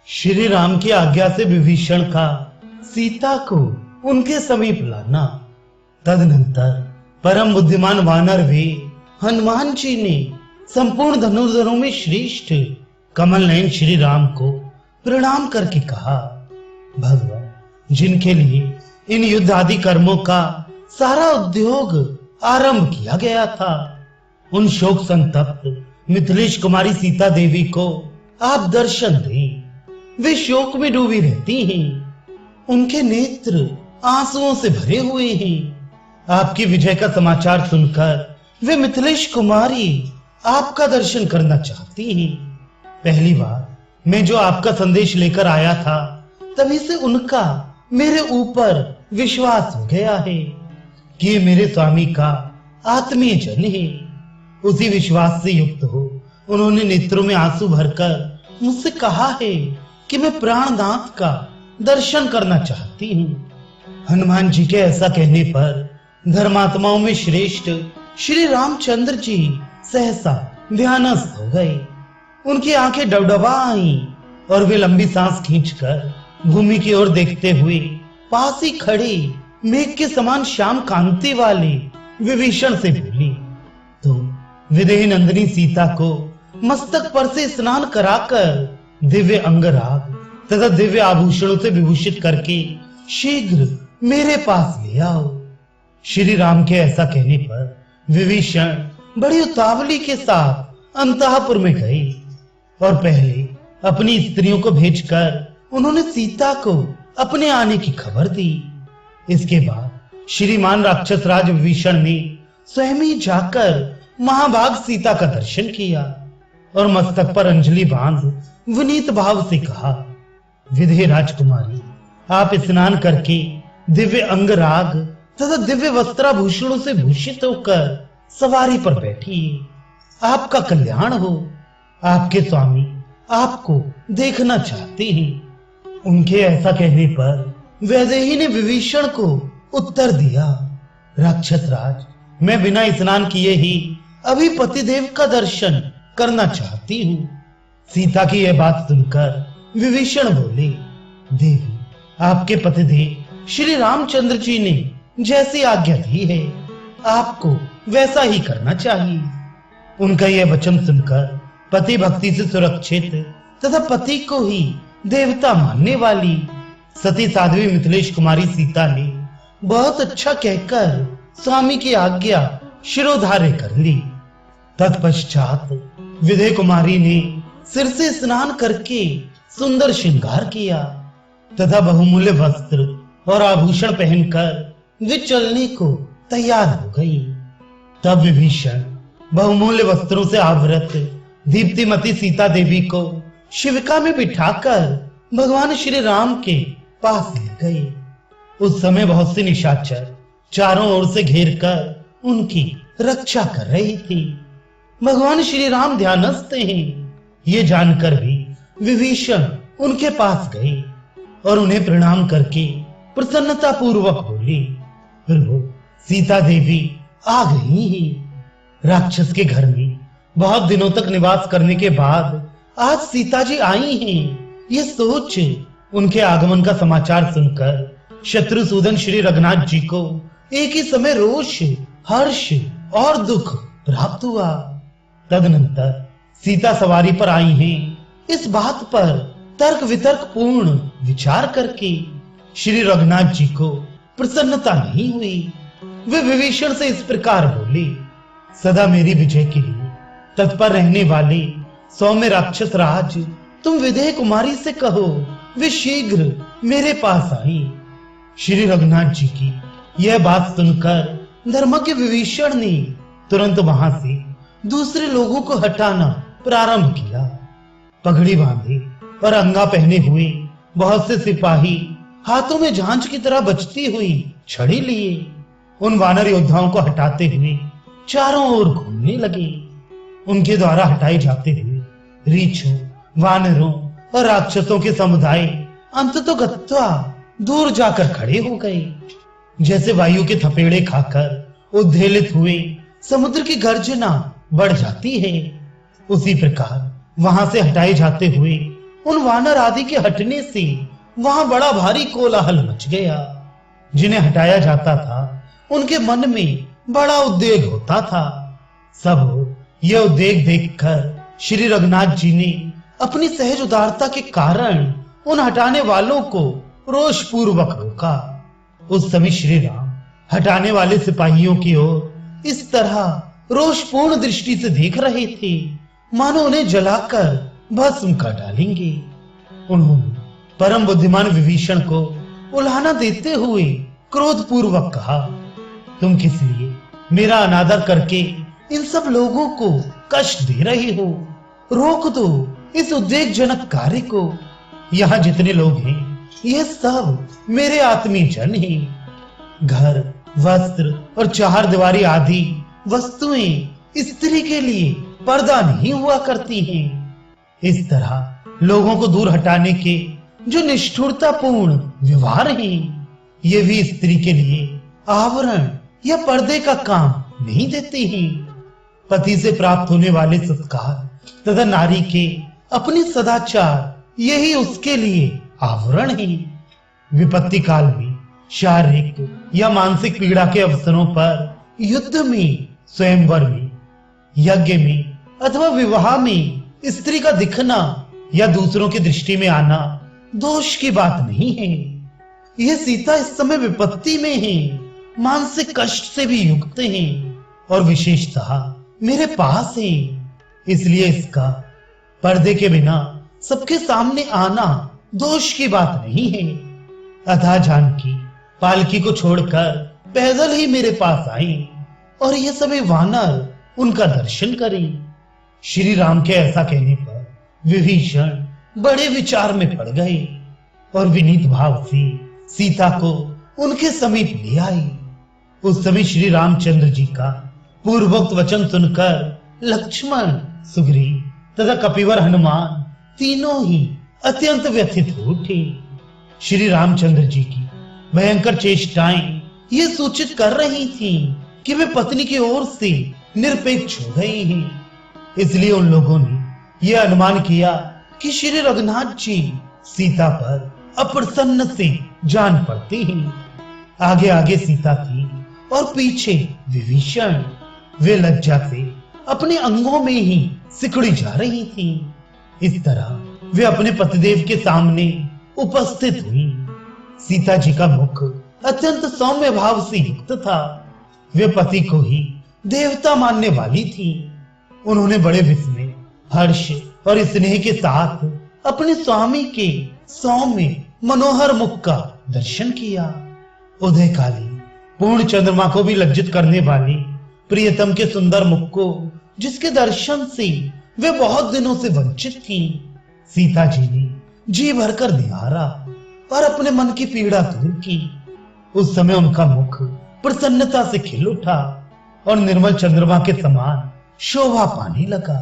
श्री राम की आज्ञा से विभीषण का सीता को उनके समीप लाना। तदनंतर परम बुद्धिमान वानर भी हनुमान जी ने संपूर्ण धनुर्धरों में श्रेष्ठ कमल नयन श्री राम को प्रणाम करके कहा, भगवान, जिनके लिए इन युद्ध आदि कर्मों का सारा उद्योग आरंभ किया गया था, उन शोक संतप्त मिथिलेश कुमारी सीता देवी को आप दर्शन दें। वे शोक में डूबी रहती हैं, उनके नेत्र आंसुओं से भरे हुए हैं। आपकी विजय का समाचार सुनकर वे मिथिलेश कुमारी आपका दर्शन करना चाहती हैं। पहली बार मैं जो आपका संदेश लेकर आया था, तभी से उनका मेरे ऊपर विश्वास हो गया है कि ये मेरे स्वामी का आत्मीय जन है। उसी विश्वास से युक्त हो उन्होंने नेत्रों में आंसू भरकर मुझसे कहा है कि मैं प्राणनाथ का दर्शन करना चाहती हूँ। हनुमान जी के ऐसा कहने पर धर्मात्माओं में श्रेष्ठ श्री रामचंद्र जी सहसा ध्यानस्थ हो गए। उनकी आंखें डबडबा आईं और वे लंबी सांस खींचकर भूमि की ओर देखते हुए पास ही खड़े मेघ के समान श्याम कांति वाले विभीषण से बोली, तो विदेह नंदिनी सीता को मस्तक पर से स्नान कराकर दिव्य अंगराग तथा दिव्य आभूषणों से विभूषित करके शीघ्र मेरे पास ले आओ। श्री राम के ऐसा कहने पर विभीषण बड़ी उतावली के साथ अंतःपुर में गए और पहले अपनी स्त्रियों को भेजकर उन्होंने सीता को अपने आने की खबर दी। इसके बाद श्रीमान राक्षस राज विभीषण ने स्वयं ही जाकर महाभाग सीता का दर्शन किया और मस्तक पर अंजलि बांध विनीत भाव से कहा, विधे राजकुमारी, आप स्नान करके दिव्य अंगराग तथा दिव्य वस्त्राभूषणों से भूषित होकर सवारी पर बैठिए। आपका कल्याण हो। आपके स्वामी आपको देखना चाहते हैं। उनके ऐसा कहने पर वैदेही ने विभीषण को उत्तर दिया, राक्षस राज, मैं बिना स्नान किए ही अभी पतिदेव का दर्शन करना चाहती हूँ। सीता की यह बात सुनकर विभीषण बोले, देवी, आपके पतिदेव श्री रामचंद्र जी ने जैसी आज्ञा दी है, आपको वैसा ही करना चाहिए। उनका यह वचन सुनकर पति भक्ति से सुरक्षित तथा पति को ही देवता मानने वाली सती साध्वी मिथिलेश कुमारी सीता ने बहुत अच्छा कहकर स्वामी की आज्ञा शिरोधार्य कर ली। तत्पश्चात विधे कुमारी ने सिर से स्नान करके सुंदर श्रृंगार किया तथा बहुमूल्य वस्त्र और आभूषण पहनकर वे चलने को तैयार हो गई। तब विभीषण बहुमूल्य वस्त्रों से आवृत दीप्तिमती सीता देवी को शिविका में बिठाकर भगवान श्री राम के पास ले गए। उस समय बहुत सी निशाचर चारों ओर से घेरकर उनकी रक्षा कर रही थी। भगवान श्री राम ध्यानस्थ हैं, ये जानकर भी विभीषण उनके पास गए और उन्हें प्रणाम करके प्रसन्नता पूर्वक बोले, प्रभु, सीता देवी आ गई हैं। राक्षस के घर में बहुत दिनों तक निवास करने के बाद आज सीता जी आई हैं। ये सोच उनके आगमन का समाचार सुनकर शत्रुसूदन श्री रघुनाथ जी को एक ही समय रोष, हर्ष और दुख प्राप्त हुआ। तदनंतर सीता सवारी पर आई हैं, इस बात पर तर्क वितर्क पूर्ण विचार करके श्री रघुनाथ जी को प्रसन्नता नहीं हुई। वे विभीषण से इस प्रकार बोले, सदा मेरी विजय के लिए तत्पर रहने वाले सौम्य राक्षस राज, तुम विदेह कुमारी से कहो वे शीघ्र मेरे पास आई। श्री रघुनाथ जी की यह बात सुनकर धर्मज्ञ विभीषण ने तुरंत वहां से दूसरे लोगों को हटाना प्रारंभ किया। पगड़ी बांधे और अंगा पहने हुए बहुत से सिपाही हाथों में झांझ की तरह बजती हुई छड़ी लिए उन वानर योद्धाओं को हटाते हुए चारों ओर घूमने लगे। उनके द्वारा हटाए जाते हुए रीछों, वानरों और राक्षसों के समुदाय अंततोगत्वा दूर जाकर खड़े हो गए। जैसे वायु के थपेड़े खाकर उद्वेलित हुए समुद्र की गर्जना बढ़ जाती है, उसी प्रकार वहां से हटाए जाते हुए उन वानर आदि के हटने से वहां बड़ा भारी कोलाहल मच गया। जिन्हें हटाया जाता था उनके मन में बड़ा उद्वेग होता था। सब यह उद्वेग देखकर श्री रघुनाथ जी ने अपनी सहज उदारता के कारण उन हटाने वालों को रोष पूर्वक रोका। उस समय श्री राम हटाने वाले सिपाहियों की ओर इस तरह रोषपूर्ण दृष्टि से देख रहे थे मानो उन्हें जलाकर भस्म कर डालेंगे। उन्होंने परम बुद्धिमान विभीषण को उल्हाना देते हुए क्रोधपूर्वक कहा, तुम किस लिए मेरा अनादर करके इन सब लोगों को कष्ट दे रहे हो? रोक दो इस उद्वेगजनक कार्य को। यहाँ जितने लोग हैं ये सब मेरे आत्मीय जन हैं। घर, वस्त्र और चार दीवारी आदि वस्तुएं स्त्री के लिए पर्दा नहीं हुआ करती हैं। इस तरह लोगों को दूर हटाने के जो निष्ठुरतापूर्ण व्यवहार हैं, ये भी स्त्री के लिए आवरण या पर्दे का काम नहीं देते हैं। पति से प्राप्त होने वाले संस्कार तथा नारी के अपनी सदाचार यही उसके लिए आवरण है। विपत्ति काल में शारीरिक या मानसिक पीड़ा के अवसरों पर, युद्ध में, स्वयंवर में, यज्ञ में अथवा विवाह में स्त्री का दिखना या दूसरों की दृष्टि में आना दोष की बात नहीं है। यह सीता इस समय विपत्ति में है, मानसिक कष्ट से भी युक्त है और विशेषतः मेरे पास है। इसलिए इसका पर्दे के बिना सबके सामने आना दोष की बात नहीं है। अतः जानकी पालकी को छोड़कर पैदल ही मेरे पास आई और ये सभी वानर उनका दर्शन करें। श्री राम के ऐसा कहने पर विभीषण बड़े विचार में पड़ गए और विनीत भाव से सीता को उनके समीप ले आई। उस समय श्री रामचंद्र जी का पूर्वोक्त वचन सुनकर लक्ष्मण, सुग्रीव तथा कपिवर हनुमान तीनों ही अत्यंत व्यथित हो उठे। श्री रामचंद्र जी की भयंकर चेष्टाएं ये सूचित कर रही थी कि वे पत्नी की ओर से निरपेक्ष हो गए हैं। इसलिए उन लोगों ने यह अनुमान किया कि श्री रघुनाथ जी सीता पर अप्रसन्न से जान पड़ते हैं। आगे आगे सीता थी और पीछे विभीषण। वे लज्जा से अपने अंगों में ही सिकुड़ी जा रही थी। इस तरह वे अपने पतिदेव के सामने उपस्थित हुई। सीता जी का मुख अत्यंत सौम्य भाव से युक्त था। वे पति को ही देवता मानने वाली थी। उन्होंने बड़े विस्मय, हर्ष और स्नेह के साथ अपने स्वामी के सौम्य मनोहर मुख का दर्शन किया। उदयकाली पूर्ण चंद्रमा को भी लज्जित करने वाली प्रियतम के सुंदर मुख को, जिसके दर्शन से वे बहुत दिनों से वंचित थी, सीता जी ने जी भरकर निहारा और अपने मन की पीड़ा दूर की। उस समय उनका मुख प्रसन्नता से खिल उठा और निर्मल चंद्रमा के समान शोभा पाने लगा।